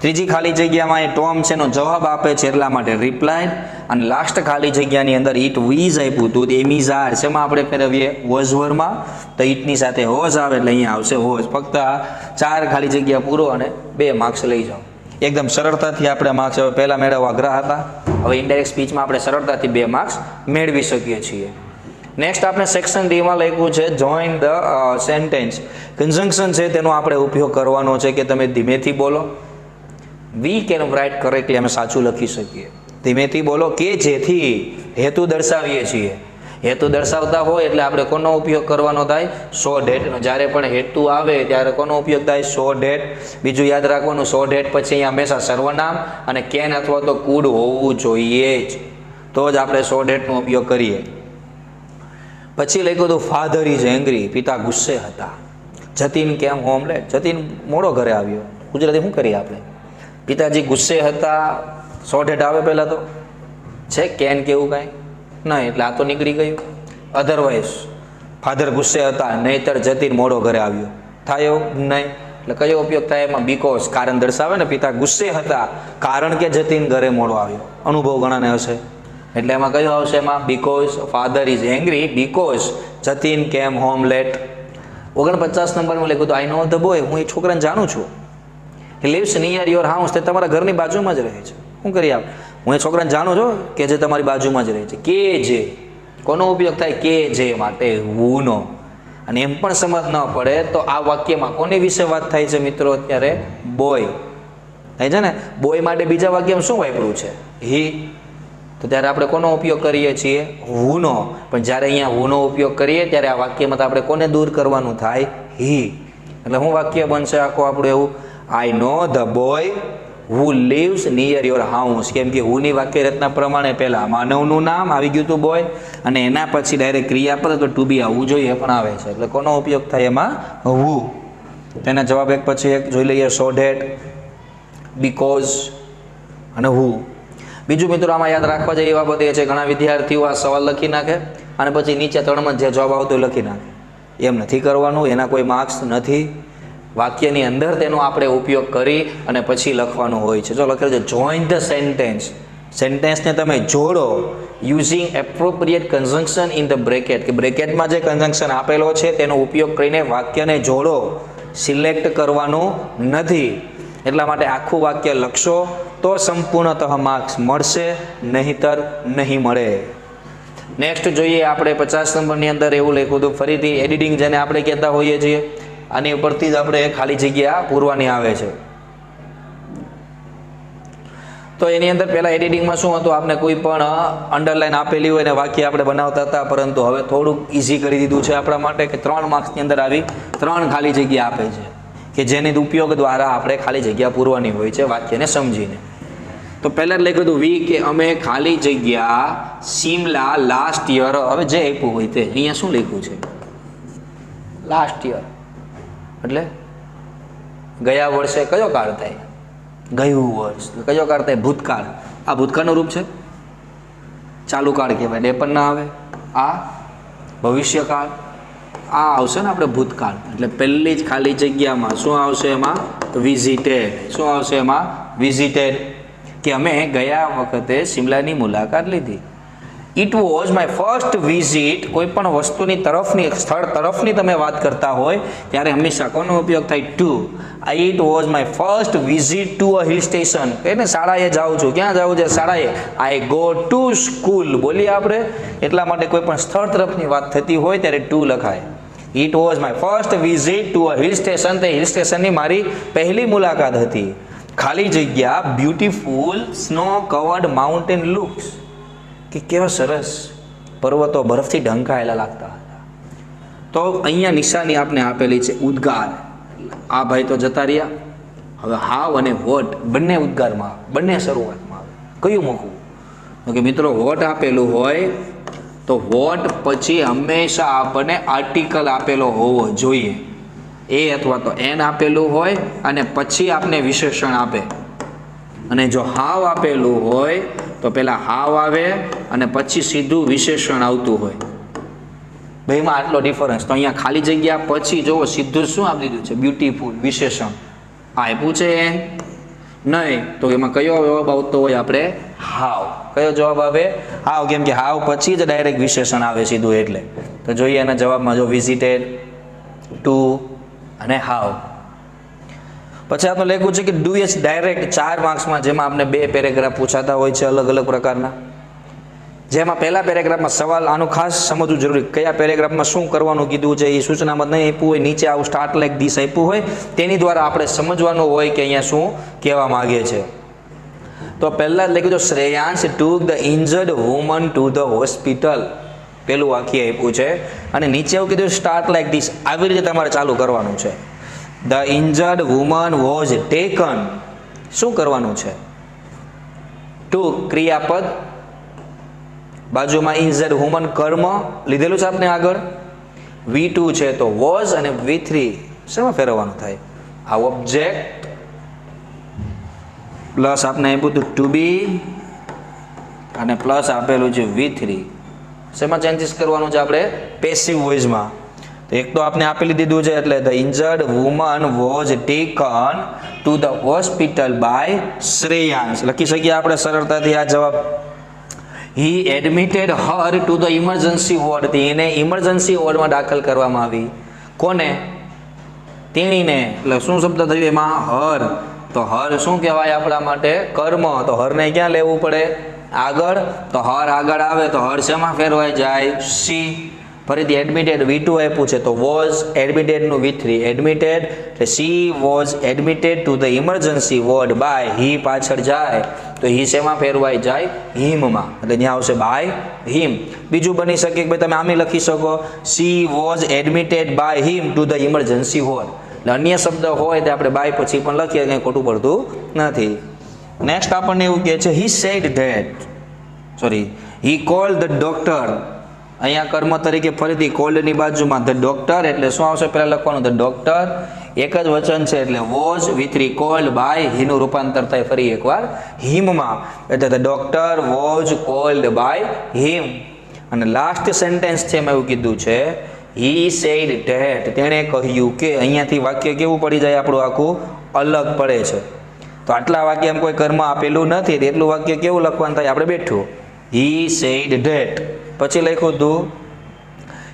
ત્રીજી ખાલી જગ્યામાં એ ટોમ છે એનો જવાબ આપે છે એટલા માટે રિપ્લાયડ. અને લાસ્ટ ખાલી જગ્યાની અંદર ઇટ વીઝ આપ્યું હતું. એમીઝ આર શેમાં આપણે ફેરવીએ? વોઝ વરમાં. તો ઇટની સાથે હોઝ આવે એટલે અહીંયા આવશે હોઝ. ફક્ત આ 4 ખાલી જગ્યા પૂરો અને 2 માર્ક્સ લઈ જાઓ. એકદમ સરળતાથી આપણે માર્ક્સ હવે પહેલાં મેળવવા આગ્રહ હતા. હવે ઇનડાયરેક્ટ સ્પીચમાં આપણે સરળતાથી 2 માર્ક્સ મેળવી શકીએ છીએ. નેક્સ્ટ આપણે સેક્શન ડીમાં લખ્યું છે જોઈન ધ સેન્ટેન્સ. કન્જંક્શન છે તેનો આપણે ઉપયોગ કરવાનો છે કે તમે ધીમેથી બોલો. વી કેન રાઇટ કરેક્ટલી, અમે સાચું લખી શકીએ. ધીમેથી બોલો કે જેથી હેતુ દર્શાવીએ છીએ. હેતુ દર્શાવતા હોય એટલે આપણે કોનો ઉપયોગ કરવાનો થાય? સો ડેટ. જ્યારે પણ હેતુ આવે ત્યારે કોનો ઉપયોગ થાય? સો ડેટ. બીજું યાદ રાખવાનું, સો ડેટ પછી અહીંયા હંમેશા સર્વનામ અને કેન અથવા તો કુડ હોવું જોઈએ જ, તો જ આપણે સો ડેટનો ઉપયોગ કરીએ. પછી લખ્યું હતું ફાધર ઇઝ એંગ્રી. પિતા ગુસ્સે હતા. Jatin came home late. Jatin મોડો ઘરે આવ્યો. ગુજરાતી શું કરીએ આપણે? પિતાજી ગુસ્સે હતા. સો ડેટ આવે પહેલાં તો છે કેન કેવું કાંઈ નહીં, એટલે આ તો નીકળી ગયું. અધરવાઇઝ ફાધર ગુસ્સે હતા નહીંતર જતીન મોડો ઘરે આવ્યો થાય એવું નહીં. એટલે કયો ઉપયોગ થાય એમાં? બીકોઝ. કારણ દર્શાવે ને. પિતા ગુસ્સે હતા કારણ કે જતીન ઘરે મોડો આવ્યો. અનુભવ ઘણાને હશે એટલે એમાં કયો આવશે? એમાં because. Father is angry because Jatin came home late. 49 નંબરમાં લખ્યું હતું આઈ નો ધ બોય, હું એ છોકરાને જાણું છું. હી લિવ્સ નિયર યોર હાઉસ, તે તમારા ઘરની બાજુમાં જ રહે છે. શું કરી આપ, હું એ છોકરાને જાણું છું કે જે તમારી બાજુમાં જ રહે છે. કે જે કોનો ઉપયોગ થાય? કે જે માટે હુનો. અને એમ પણ સમજ ન પડે તો આ વાક્યમાં કોની વિશે વાત થાય છે મિત્રો? અત્યારે બોય થાય છે ને. બોય માટે બીજા વાક્યમાં શું વાપર્યું છે? હી. તો ત્યારે આપણે કોનો ઉપયોગ કરીએ છીએ? હુનો. પણ જ્યારે અહીંયા હુનો ઉપયોગ કરીએ ત્યારે આ વાક્યમાં તો આપણે કોને દૂર કરવાનું થાય? હી. એટલે શું વાક્ય બનશે આખું આપણું એવું? I know the boy who lives near your house. કેમ કે હુની વાક્ય રચના પ્રમાણે પહેલા માનવનું નામ આવી ગયું હતું બોય, અને એના પછી ડાયરેક્ટ ક્રિયાપદ તો ટુ બી આવવું જોઈએ પણ આવે છે. એટલે કોનો ઉપયોગ થાય એમાં? હુ. તેના જવાબ એક પછી એક જોઈ લઈએ. સો ધેટ, બીકોઝ અને હુ. બીજું મિત્રો આમાં યાદ રાખવા જેવી બાબત એ છે, ઘણા વિદ્યાર્થીઓ આ સવાલ લખી નાખે અને પછી નીચે તળમાં જે જવાબ આવતો લખી નાખે. એમ નથી કરવાનું, એના કોઈ માર્ક્સ નથી. વાક્યની અંદર તેનો આપણે ઉપયોગ કરી અને પછી લખવાનું હોય છે. જો લખેલું છે જોઈન ધ સેન્ટેન્સ, સેન્ટેન્સને તમે જોડો using appropriate કન્જંક્શન in the bracket, કે બ્રેકેટમાં જે કન્જંક્શન આપેલો છે તેનો ઉપયોગ કરીને વાક્યને જોડો. સિલેક્ટ કરવાનું નથી. એટલા માટે આખું વાક્ય લખશો તો સંપૂર્ણતઃ માર્ક્સ મળશે, નહીતર નહીં મળે. નેક્સ્ટ જોઈએ આપણે 50 નંબરની અંદર એવું લખ્યું હતું ફરીથી એડિટિંગ, જેને આપણે કહેતા હોઈએ છીએ. આની ઉપરથી જ આપણે ખાલી જગ્યા પૂરવાની આવે છે. તો એની અંદર પહેલા એડિટિંગમાં શું હતું? આપણે કોઈ પણ અંડરલાઈન આપેલી હોય ને વાક્ય આપણે બનાવતા હતા, પરંતુ હવે થોડુંક ઇઝી કરી દીધું છે આપણા માટે કે 3 માર્ક્સની અંદર આવી 3 ખાલી જગ્યા આપે છે, કે જેની ઉપયોગ દ્વારા આપણે ખાલી જગ્યા પૂરવાની હોય છે વાક્યને સમજીને. તો પહેલા લખ્યું હતું વી, કે અમે ખાલી જગ્યા શિમલા લાસ્ટ યર. હવે જે આપ્યું હોય તે અહીંયા શું લખ્યું છે? લાસ્ટ યર એટલે ગયા વર્ષે કયો કાળ થાય? ગયું વર્ષ. કયો કાળ થાય? ભૂતકાળ. આ ભૂતકાળનું રૂપ છે, ચાલુ કાળ કહેવાય. એ પણ ના આવે. આ ભવિષ્યકાળ. આ આવશે ને આપણે ભૂતકાળ. એટલે પહેલી જ ખાલી જગ્યામાં શું આવશે? એમાં વિઝિટેડ. શું આવશે એમાં? વિઝિટેડ. કે અમે ગયા વખતે શિમલાની મુલાકાત લીધી. It was my first visit. કોઈ પણ વસ્તુની તરફની, સ્થળ તરફની તમે વાત કરતા હોય ત્યારે હંમેશા કોનો ઉપયોગ થાય? To. It was my first visit to a hill station. કે ને શાળાએ જાઉં છું. ક્યાં જાઉં છે? શાળાએ. આઈ ગો ટુ સ્કૂલ બોલીએ આપણે. એટલા માટે કોઈ પણ સ્થળ તરફની વાત થતી હોય ત્યારે ટુ લખાય. It was my first visit to a hill station. તે હિલ સ્ટેશનની મારી પહેલી મુલાકાત હતી. ખાલી જગ્યા beautiful snow covered mountain looks. કે કેવા સરસ પર્વતો બરફથી ઢંકાયેલા લાગતા હતા. તો અહીંયા નિશાની આપણે આપેલી છે ઉદ્ગાર. આ ભાઈ તો જતા રહ્યા. હવે હાવ અને વોટ બંને ઉદ્ગારમાં આવે, બંને શરૂઆતમાં આવે. કયું મૂકવું? તો કે મિત્રો વોટ આપેલું હોય તો વોટ પછી હંમેશા આપણને આર્ટિકલ આપેલો હોવો જોઈએ. એ અથવા તો એન આપેલું હોય અને પછી આપણે વિશેષણ આપે. અને જો હાવ આપેલું હોય તો પહેલાં હાવ આવે અને પછી સીધું વિશેષણ આવતું હોય. બેમાં આટલો ડિફરન્સ. તો અહીંયા ખાલી જગ્યા પછી જુઓ સીધું શું આપી દીધું છે? બ્યુટીફુલ વિશેષણ. આપ્યું છે એન નહીં, તો એમાં કયો જવાબ આવતો હોય? આપણે હાવ. કયો જવાબ આવે? હાવ. કેમ કે હાવ પછી જ ડાયરેક્ટ વિશેષણ આવે સીધું. એટલે તો જોઈએ એના જવાબમાં જો વિઝિટેડ, ટુ અને હાવ. પછી આપણે લખ્યું છે કે ડુ એચ ડાયરેક્ટ 4 માર્ક્સમાં, જેમાં આપણે 2 પેરેગ્રાફ પૂછાતા હોય છે અલગ અલગ પ્રકારના. જેમાં પહેલા પેરેગ્રાફમાં સવાલ, આનું ખાસ સમજવું જરૂરી, કયા પેરેગ્રાફમાં શું કરવાનું કીધું છે એ સૂચનામાં નહીં આપ્યું હોય, નીચે આવું સ્ટાર્ટ લાઈક ધીસ આપ્યું હોય, તેની દ્વારા આપણે સમજવાનું હોય કે અહીંયા શું કહેવા માગે છે. તો પહેલાં લખ્યું તો Shreyansh took the injured woman two the hospital. પેલું વાક્ય આપ્યું છે અને નીચે એવું કીધું સ્ટાર્ટ લાઈક ધીસ. આવી રીતે તમારે ચાલુ કરવાનું છે. The injured woman was taken. શું કરવાનું છે? ટુ ક્રિયાપદ, બાજુમાં ઇન્જર્ડ વુમન કર્મ લીધેલું છે આપણે આગળ. V2 છે તો વોઝ અને V3 શેમાં ફેરવવાનું થાય? આ ઓબ્જેક્ટ પ્લસ આપણે આપ્યું હતું ટુ બી અને પ્લસ આપેલું છે V3. શેમાં ચેન્જીસ કરવાનું છે આપણે? પેસિવ વોઇસમાં. તો એક તો આપણે આપેલી દીધું છે એટલે the injured woman was taken to the hospital by Shreyansh. લખી શકીએ આપણે સરળતાથી આ જવાબ. He admitted her to the emergency ward. એને ઇમરજન્સી વોર્ડમાં દાખલ કરવામાં આવી. કોને? તેણીને. એટલે શું શબ્દ થયું એમાં? હર. તો હર શું કહેવાય આપણા માટે? કર્મ. તો હરને ક્યાં લેવું પડે? આગળ. તો હર આગળ આવે તો હર શેમાં ફેરવાઈ જાય? સી. ફરીથી એડમિટેડ V2 આપ્યું છે તો વોઝ એડમિટેડનું V3 એડમિટેડ એટલે she was admitted to the emergency ward by he પાછળ જાય તો હી શેમાં ફેરવાઈ જાય? હિમમાં. એટલે ત્યાં આવશે બાય હિમ. બીજું બની શકે કે ભાઈ તમે આમે લખી શકો she was admitted by him to the emergency ward. એટલે અન્ય શબ્દ હોય તે આપણે બાય પછી પણ લખીએ કંઈ ખોટું પડતું નથી. નેક્સ્ટ આપણને એવું કહે છે he said that he cold the doctor. અહીંયા કર્મ તરીકે ફરીથી કોલ્ડની બાજુમાં ધ ડોક્ટર એટલે શું આવશે? પહેલાં લખવાનું ધ ડોક્ટર. એક જ વચન છે એટલે વોઝ V3 કોલ્ડ બાય હીનું રૂપાંતર થાય ફરી એકવાર હિમમાં. એટલે the doctor was called by him. અને લાસ્ટ સેન્ટેન્સ છે એમાં એવું કીધું છે હી સેડ ધેટ તેણે કહ્યું કે. અહીંયાથી વાક્ય કેવું પડી જાય આપણું? આખું અલગ પડે છે. તો આટલા વાક્ય એમ કોઈ કર્મ આપેલું નથી એટલું વાક્ય કેવું લખવાનું થાય? આપણે બેઠું હી સેડ ધેટ. પછી લખ્યું હતું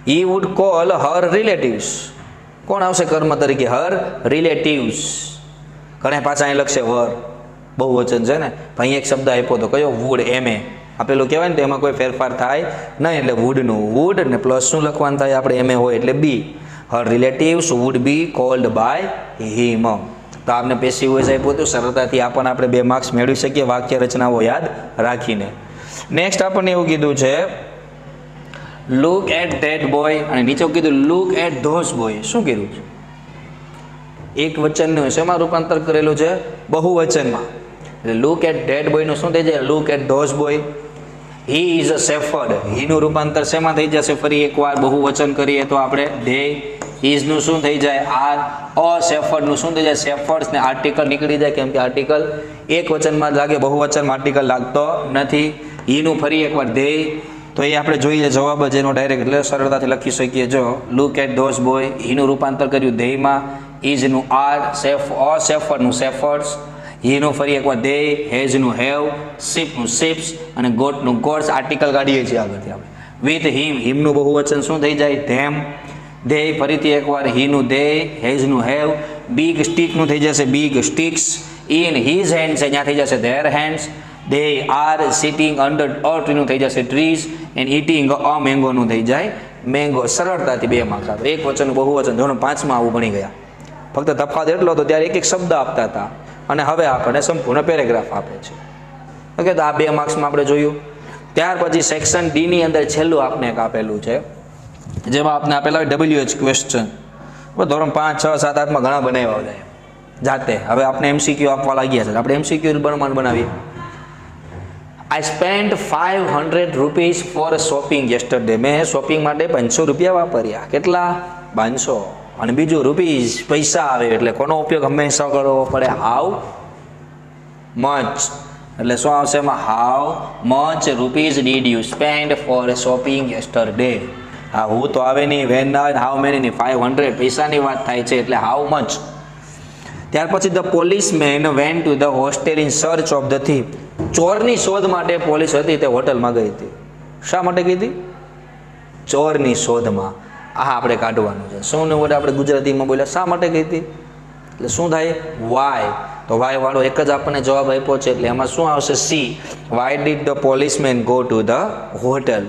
he would call her relatives. કોણ આવશે કર્મ તરીકે? હર રિલેટિવ્સ. ઘણા પાછા અહીં લખશે વર, બહુ વચન છે ને. અહીં એક શબ્દ આપ્યો તો કયો? વુડ. MA આપેલું કહેવાય ને તો એમાં કોઈ ફેરફાર થાય નહીં એટલે વુડનું વુડ ને પ્લસ શું લખવાનું થાય આપણે? MA હોય એટલે be. Her relatives would be called by him. તો આપને પેસિવ વોઇસ આપ્યું હતું સરળતાથી આપણને આપણે 2 માર્ક્સ મેળવી શકીએ વાક્ય રચનાઓ યાદ રાખીને. નેક્સ્ટ આપણને એવું કીધું છે લુક એટ ધેટ બોય અને નીચે કીધું લુક એટ ધોઝ બોય. શું કીધું છે? એક વચનનું શેમાં રૂપાંતર કરેલું છે? બહુવચનમાં. એટલે લુક એટ ધેટ બોયનું શું થઈ જાય? Look at those boy. He is a shepherd. હીનું રૂપાંતર શેમાં થઈ જશે? ફરી એકવાર બહુવચન કરીએ તો આપણે ધે. ઇઝનું શું થઈ જાય? આર. અ શેફર્ડનું શું થઈ જાય? શેફર્ડ્સ ને આર્ટિકલ નીકળી જાય કેમ કે આર્ટિકલ એક વચનમાં જ લાગે, બહુવચનમાં આર્ટિકલ લાગતો નથી. હીનું ફરી એકવાર ધે. તો એ આપણે જોઈએ જવાબ જ એનો ડાયરેક્ટ એટલે સરળતાથી લખી શકીએ. જો લુક એટ ધોઝ બોય હીનું રૂપાંતર કર્યું ધેયમાં, ઇઝનું આર, શેફર્ડનું શેફર્ડ્સ, હીનું ફરી એકવાર ધે, હેઝનું હેવ, શિપનું શિપ્સ અને ગોટનું ગોટ્સ. આર્ટિકલ કાઢીએ છીએ આગળથી આપણે. With him. હિમનું બહુવચન શું થઈ જાય? ધેમ. ધે ફરીથી એકવાર હીનું ધે, હેઝનું હેવ, બિગ સ્ટીકનું થઈ જશે big sticks, in his hands ત્યાં થઈ જશે there hands, they are sitting under a tree નું થઈ જશે trees and eating a mango નું થઈ જાય mango. સરળતાથી 2 માર્ક્સ આપે. એક વચનનું બહુવચન ધોરણ 5 માં આવું બની ગયા. ફક્ત તફાવત એટલો હતો ત્યારે એક એક શબ્દ આપતા હતા અને હવે આપણને સંપૂર્ણ પેરેગ્રાફ આપે છે. ઓકે, તો આ 2 માર્ક્સમાં આપણે જોયું. ત્યાર પછી સેક્શન ડી ની અંદર છેલ્લું આપણે એક આપેલું છે જેમાં આપણે આપેલા હોય WH ક્વેશ્ચન. ધોરણ 5, 6, 7, 8 માં ઘણા બનાવ્યા જાય જાતે. હવે આપણે MCQ આપવા લાગ્યા છે. આપણે MCQ બનાવીએ. I spent 500 rupees for shopping yesterday. મેં શોપિંગ માટે 500 રૂપિયા વાપર્યા. કેટલા? 500. અને બીજું રૂપીઝ પૈસા આવે એટલે કોનો ઉપયોગ હંમેશા કરવો પડે? How much. એટલે શું આવશે એમાં? How much rupees did you spend for shopping yesterday. હા હું તો આવે નહીં, વેન ના આવે, હાઉ મેની નહીં. 500 પૈસાની વાત થાય છે એટલે હાઉ મચ. ત્યાર પછી the policeman went to the hostel in search of the thief. ચોરની શોધ માટે પોલીસ હતી તે હોટલમાં ગઈ હતી. શા માટે ગઈ હતી? ચોરની શોધમાં. આ આપણે કાઢવાનું છે. શું ને વડે આપણે ગુજરાતીમાં બોલ્યા શા માટે ગઈ હતી એટલે શું થાય? વાય. તો વાય વાળો એક જ આપણને જવાબ આપ્યો છે એટલે એમાં શું આવશે? C. Why did the policeman go to the hotel.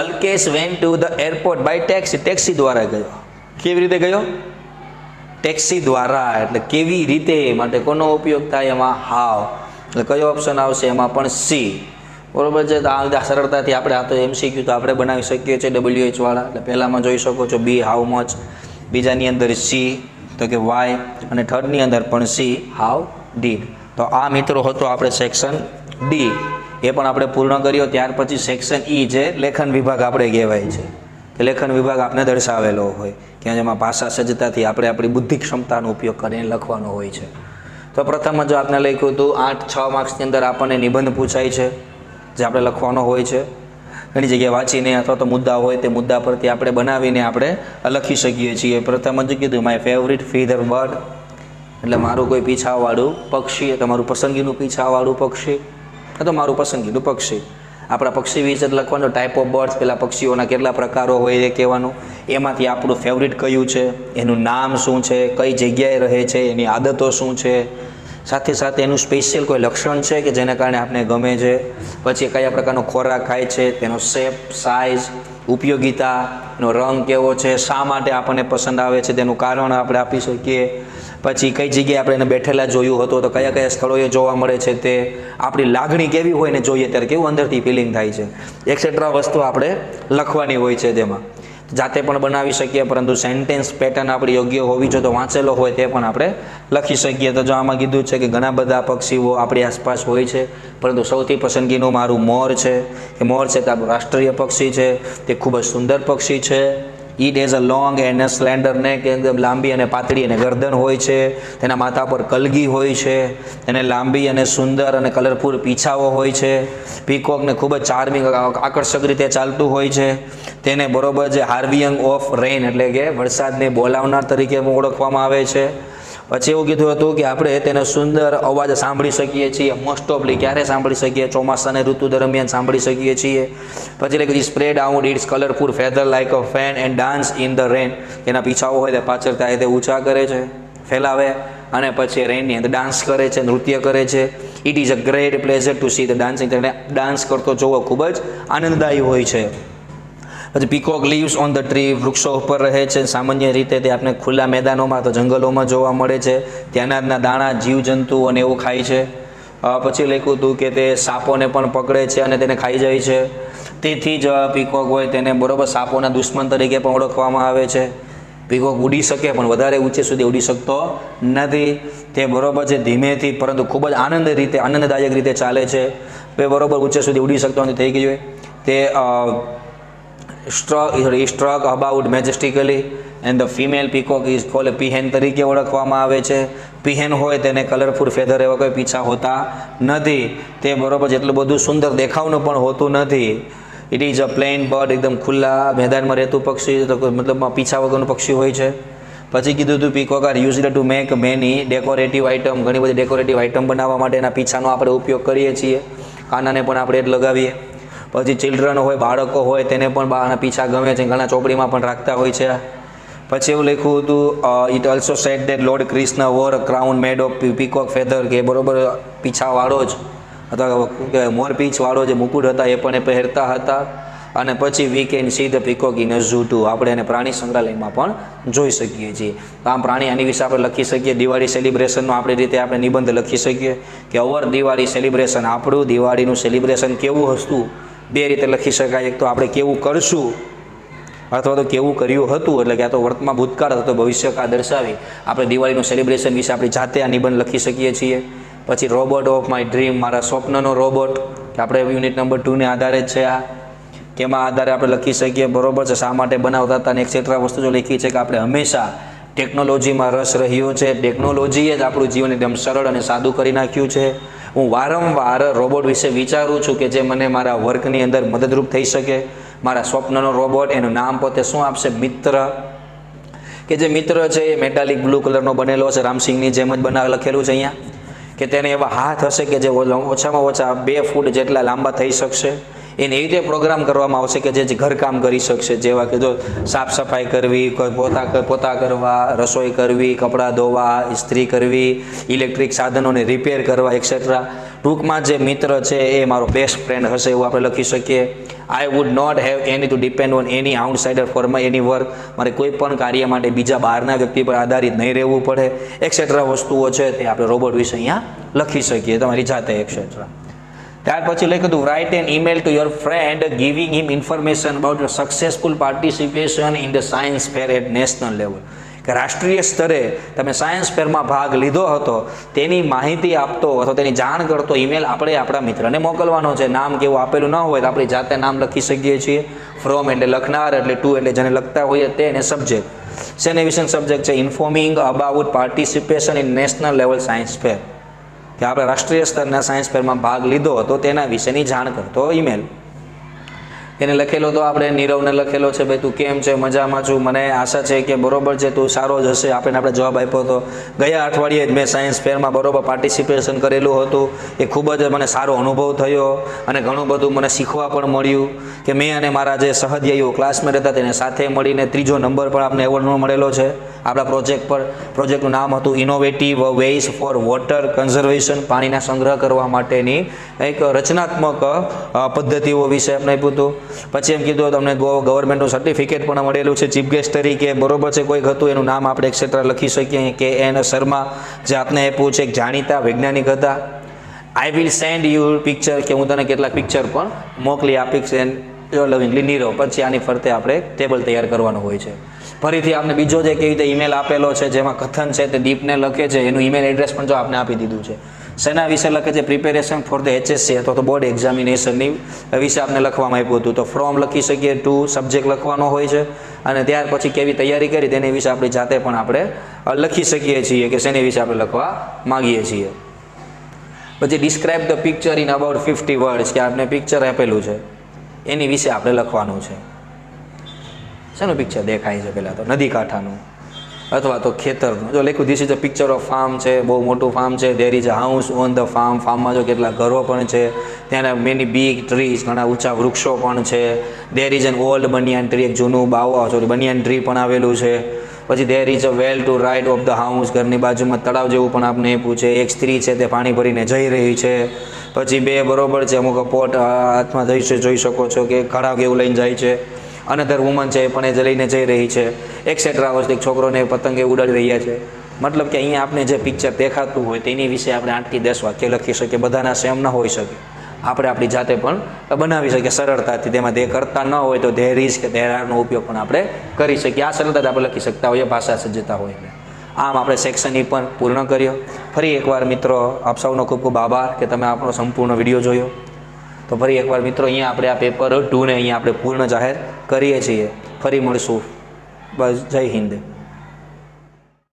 Alkesh went to the airport by taxi. Taxi દ્વારા ગયો. કેવી રીતે ગયો? ટેક્સી દ્વારા. એટલે કેવી રીતે માટે કોનો ઉપયોગ થાય એમાં? હાવ. એટલે કયો ઓપ્શન આવશે એમાં પણ? સી. બરોબર છે. તો આ સરળતાથી આપણે આ તો MCQ તો આપણે બનાવી શકીએ છીએ WH વાળા. એટલે પહેલામાં જોઈ શકો છો બી હાઉ મચ, બીજાની અંદર સી તો કે વાય અને થર્ડની અંદર પણ સી હાઉ ડીડ. તો આ મિત્રો હતો આપણે સેક્શન ડી. એ પણ આપણે પૂર્ણ કર્યો. ત્યાર પછી સેક્શન ઈ જે લેખન વિભાગ આપણે કહેવાય છે કે લેખન વિભાગ આપણે દર્શાવેલો હોય કે જેમાં ભાષા સજ્જતાથી આપણે આપણી બુદ્ધિ ક્ષમતાનો ઉપયોગ કરીને લખવાનો હોય છે. તો પ્રથમ જ આપણે લખ્યું હતું 8-6 માર્ક્સની અંદર આપણને નિબંધ પૂછાય છે જે આપણે લખવાનો હોય છે. ઘણી જગ્યાએ વાંચીને અથવા તો મુદ્દા હોય તે મુદ્દા પરથી આપણે બનાવીને આપણે લખી શકીએ છીએ. પ્રથમ જ કીધું માય ફેવરિટ ફીધર બર્ડ એટલે મારું કોઈ પીછાવાળું પક્ષી, તમારું પસંદગીનું પીછાવાળું પક્ષી તો મારું પસંદગીનું પક્ષી. આપણા પક્ષી વિશે લખવાનું, ટાઈપ ઓફ બર્ડ્સ, પેલા પક્ષીઓના કેટલા પ્રકારો હોય એ કહેવાનું, એમાંથી આપણું ફેવરિટ કયું છે, એનું નામ શું છે, કઈ જગ્યાએ રહે છે, એની આદતો શું છે, સાથે સાથે એનું સ્પેશિયલ કોઈ લક્ષણ છે કે જેના કારણે આપણે ગમે છે, પછી કયા પ્રકારનો ખોરાક ખાય છે, તેનો શેપ, સાઇઝ, ઉપયોગિતા, એનો રંગ કેવો છે, શા માટે આપણને પસંદ આવે છે તેનું કારણ આપણે આપી શકીએ, પછી કઈ જગ્યાએ આપણે એને બેઠેલા જોયું હતું તો કયા કયા સ્થળોએ જોવા મળે છે, તે આપણી લાગણી કેવી હોય ને જોઈએ ત્યારે કેવું અંદરથી ફિલિંગ થાય છે, એક્સેટ્રા વસ્તુ આપણે લખવાની હોય છે. તેમાં જાતે પણ બનાવી શકીએ, પરંતુ સેન્ટેન્સ પેટર્ન આપણી યોગ્ય હોવી જોઈએ, તો વાંચેલો હોય તે પણ આપણે લખી શકીએ. તો જો આમાં કીધું છે કે ઘણા બધા પક્ષીઓ આપણી આસપાસ હોય છે, પરંતુ સૌથી પસંદગીનું મારું મોર છે, કે મોર છે તે આપણું રાષ્ટ્રીય પક્ષી છે, તે ખૂબ જ સુંદર પક્ષી છે. It has a long and slender neck, એકદમ લાંબી અને પાતળી અને ગરદન હોય છે, તેના માથા પર કલગી હોય છે, તેને લાંબી અને સુંદર અને કલરફુલ પીછાઓ હોય છે. પીકોકને ખૂબ જ ચાર્મિંગ, આકર્ષક રીતે ચાલતું હોય છે. તેને બરોબર છે હાર્વિયંગ ઓફ રેઇન, એટલે કે વરસાદને બોલાવનાર તરીકે ઓળખવામાં આવે છે. પછી એવું કીધું હતું કે આપણે તેનો સુંદર અવાજ સાંભળી શકીએ છીએ. મોસ્ટ ઓફલી ક્યારે સાંભળી શકીએ? ચોમાસાની ઋતુ દરમિયાન સાંભળી શકીએ છીએ. પછી એટલે spread out its colourful feather like a fan and dance in the rain. એના પીછાઓ હોય તે પાછળ થાય તે ઊંચા કરે છે, ફેલાવે, અને પછી રેનની અંદર ડાન્સ કરે છે, નૃત્ય કરે છે. It is a great pleasure two see the dancing. તેને ડાન્સ કરતો જોવો ખૂબ જ આનંદદાયી હોય છે. પછી peacock leaves on the tree, વૃક્ષો ઉપર રહે છે. સામાન્ય રીતે તે આપણે ખુલ્લા મેદાનોમાં તો જંગલોમાં જોવા મળે છે. ત્યાંના દાણા, જીવજંતુ અને એવું ખાય છે. પછી લખ્યું હતું કે તે સાપોને પણ પકડે છે અને તેને ખાઈ જાય છે. તેથી જ પીકોક હોય તેને બરોબર સાપોના દુશ્મન તરીકે પણ ઓળખવામાં આવે છે. પીકોક ઉડી શકે પણ વધારે ઊંચે સુધી ઉડી શકતો નથી. તે બરોબર છે ધીમેથી પરંતુ ખૂબ જ આનંદદાયક રીતે ચાલે છે. તે બરોબર ઊંચે સુધી ઉડી શકતો નથી થઈ ગયું. તે struck about majestically and the female peacock is called peahen તરીકે ઓળખવામાં આવે છે. પીહેન હોય તેને કલરફુલ ફેધર એવા કોઈ પીછા હોતા નથી. તે બરોબર જેટલું બધું સુંદર દેખાવનું પણ હોતું નથી. It is a plane bird, એકદમ ખુલ્લા મેદાનમાં રહેતું પક્ષી, મતલબમાં પીછા વગરનું પક્ષી હોય છે. પછી કીધું હતું peacock are used to make many decorative item. ઘણી બધી ડેકોરેટિવ આઇટમ બનાવવા માટે એના પીછાનો આપણે ઉપયોગ કરીએ છીએ. કાનાને પણ આપણે જ લગાવીએ. પછી ચિલ્ડ્રન હોય, બાળકો હોય, તેને પણ આના પીછા ગમે છે, ઘણા ચોપડીમાં પણ રાખતા હોય છે. પછી એવું લખ્યું હતું it also sad that lord Krishna war crown made of peacock feather, કે બરોબર પીછાવાળો જ અથવા મોરપીંછવાળો જે મુકુટ હતા એ પણ એ પહેરતા હતા. અને પછી we can see the peacock in a zoo too. આપણે એને પ્રાણી સંગ્રહાલયમાં પણ જોઈ શકીએ છીએ. તો આમ પ્રાણી આની વિશે આપણે લખી શકીએ. દિવાળી સેલિબ્રેશનનો આપણી રીતે આપણે નિબંધ લખી શકીએ કે અવર દિવાળી સેલિબ્રેશન, આપણું દિવાળીનું સેલિબ્રેશન કેવું હતું. બે રીતે લખી શકાય. એક તો આપણે કેવું કરશું અથવા તો કેવું કર્યું હતું, એટલે કે આ તો વર્તમાન ભૂતકાળ અથવા ભવિષ્યકાળ દર્શાવી આપણે દિવાળીનું સેલિબ્રેશન વિશે આપણી જાતે આ નિબંધ લખી શકીએ છીએ. પછી રોબોટ ઓફ માય ડ્રીમ, મારા સ્વપ્નનો રોબોટ, કે આપણે યુનિટ નંબર 2 ને આધારે જ છે આ, તેમાં આધારે આપણે લખી શકીએ. બરોબર છે, શા માટે બનાવતા હતા અને એક્સેટ્રા વસ્તુ જો લખી છે કે આપણે હંમેશા ટેકનોલોજીમાં રસ રહ્યો છે. ટેકનોલોજીએ જ આપણું જીવન એકદમ સરળ અને સાદું કરી નાખ્યું છે. હું વારંવાર રોબોટ વિશે વિચારું છું કે જે મને મારા વર્કની અંદર મદદરૂપ થઈ શકે. મારા સ્વપ્નનો રોબોટ, એનું નામ પોતે શું આપશે? મિત્ર. કે જે મિત્ર છે એ મેટાલિક બ્લુ કલરનો બનેલો છે, રામસિંગની જેમ જ લખેલું છે અહીંયા, કે તેને એવા હાથ હશે કે જે ઓછામાં ઓછા 2 ફૂટ જેટલા લાંબા થઈ શકશે. એને એ રીતે પ્રોગ્રામ કરવામાં આવશે કે જે ઘરકામ કરી શકશે, જેવા કે જો સાફ સફાઈ કરવી, પોતા કરવા, રસોઈ કરવી, કપડાં ધોવા, ઇસ્ત્રી કરવી, ઇલેક્ટ્રિક સાધનોને રિપેર કરવા, એક્સેટ્રા. ટૂંકમાં જે મિત્ર છે એ મારો બેસ્ટ ફ્રેન્ડ હશે એવું આપણે લખી શકીએ. I would not have any to depend on any outsider for my any work. મારે કોઈ પણ કાર્ય માટે બીજા બહારના વ્યક્તિ પર આધારિત નહીં રહેવું પડે. એક્સેટ્રા વસ્તુઓ છે તે આપણે રોબોટ વિશે અહીંયા લખી શકીએ તમારી જાતે, એક્સેટ્રા. ત્યાર પછી લખ્યું હતું write an email to your friend giving him information about your successful participation in the science fair at national level. કે રાષ્ટ્રીય સ્તરે તમે સાયન્સ ફેરમાં ભાગ લીધો હતો તેની માહિતી આપતો અથવા તેની જાણ કરતો ઈમેલ આપણે આપણા મિત્રને મોકલવાનો છે. નામ કેવું આપેલું ન હોય તો આપણી જાતે નામ લખી શકીએ છીએ. ફ્રોમ એટલે લખનાર, એટલે ટુ એટલે જેને લખતા હોઈએ તે, અને સબ્જેક્ટ. શેને વિશે સબ્જેક્ટ છે? Informing about participation in national level science fair, કે આપણે રાષ્ટ્રીય સ્તરના સાયન્સ ફેરમાં ભાગ લીધો હતો તેના વિશેની જાણ કરતો ઈમેલ. એને લખેલો તો આપણે નીરવને લખેલો છે ભાઈ તું કેમ છે, મજામાં છું, મને આશા છે કે બરોબર છે, તું સારો જ હશે. આપણે જવાબ આપ્યો હતો. ગયા અઠવાડિયે જ મેં સાયન્સ ફેરમાં બરોબર પાર્ટિસિપેશન કરેલું હતું. એ ખૂબ જ મને સારો અનુભવ થયો અને ઘણું બધું મને શીખવા પણ મળ્યું કે મેં અને મારા જે સહધ્યાયીઓ ક્લાસમેટ હતા તેને સાથે મળીને 3જો નંબર પણ આપણે એવોર્ડનો મળેલો છે આપણા પ્રોજેક્ટ પર. પ્રોજેક્ટનું નામ હતું innovative ways for water conservation, પાણીના સંગ્રહ કરવા માટેની એક રચનાત્મક પદ્ધતિઓ વિશે આપણે આપ્યું હતું. પછી એમ કીધું તમને ગવર્મેન્ટનું સર્ટિફિકેટ પણ મળેલું છે ચીફ ગેસ્ટ તરીકે, બરોબર છે. કોઈક હતું એનું નામ આપણે એક્સેટ્રા લખી શકીએ કે એન શર્મા, જે આપને આપ્યું છે એક જાણીતા વૈજ્ઞાનિક હતા. I will send you picture, કે હું તને કેટલાક પિક્ચર પણ મોકલી આપીશ એન્ડ યોર લવિંગલી નીરવ. પછી આની ફરતે આપણે ટેબલ તૈયાર કરવાનું હોય છે. ફરીથી આપણે બીજો જે કેવી રીતે ઈમેલ આપેલો છે જેમાં કથન છે તે દીપને લખે છે, એનું ઈમેલ એડ્રેસ પણ જો આપણે આપી દીધું છે. શેના વિશે લખે છે? પ્રિપેરેશન ફોર ધ HSC અથવા તો બોર્ડ એક્ઝામિનેશનની વિશે આપણે લખવામાં આપ્યું હતું. તો ફ્રોમ લખી શકીએ, ટુ સબ્જેક્ટ લખવાનો હોય છે અને ત્યાર પછી કેવી તૈયારી કરી તેની વિશે આપણી જાતે પણ આપણે લખી શકીએ છીએ કે શેની વિશે આપણે લખવા માગીએ છીએ. પછી describe the picture in about 50 words, કે આપણે પિક્ચર આપેલું છે એની વિશે આપણે લખવાનું છે. શેનું પિક્ચર દેખાય છે? પહેલાં તો નદી કાંઠાનું અથવા તો ખેતરનું. જો લખ્યું this is a picture of farm છે, બહુ મોટું ફાર્મ છે. There is a house on the farm, ફાર્મમાં જો કેટલા ઘરો પણ છે, ત્યાંના મેની બિગ ટ્રીઝ, ઘણા ઊંચા વૃક્ષો પણ છે. There is an old banyan tree, એક જૂનું બનિયાન ટ્રી પણ આવેલું છે. પછી there is a well to right of the house, ઘરની બાજુમાં તળાવ જેવું પણ આપણે આપ્યું છે. એક સ્ત્રી છે તે પાણી ભરીને જઈ રહી છે. પછી બે બરોબર છે અમુક પોટ હાથમાં જોઈ શકો છો કે ઘડા કેવું લઈને જાય છે. અનધર વુમન છે પણ એ લઈને જઈ રહી છે. એક્સેટ્રા વસ્તુ, એક છોકરોને પતંગે ઉડાડી રહ્યા છે. મતલબ કે અહીંયા આપણે જે પિક્ચર દેખાતું હોય તેની વિશે આપણે 8 થી 10 વાક્ય લખી શકીએ. બધાના સેમ ન હોઈ શકે, આપણે આપણી જાતે પણ બનાવી શકીએ સરળતાથી. તેમાં તે કરતા ન હોય તો ધેર ઇઝ કે ધેર આરનો ઉપયોગ પણ આપણે કરી શકીએ. આ સરળતાથી આપણે લખી શકતા હોઈએ ભાષા સજ્જતા હોય એટલે. આમ આપણે સેક્શન ઈ પણ પૂર્ણ કર્યો. ફરી એકવાર મિત્રો આપ સૌનો ખૂબ ખૂબ આભાર કે તમે આપણો સંપૂર્ણ વિડીયો જોયો. તો ફરી એકવાર મિત્રો અહીંયા આપણે આ પેપર 2 ને અહીંયા આપણે પૂર્ણ જાહેર કરીએ છીએ. ફરી મળશું. બસ, જય હિન્દ.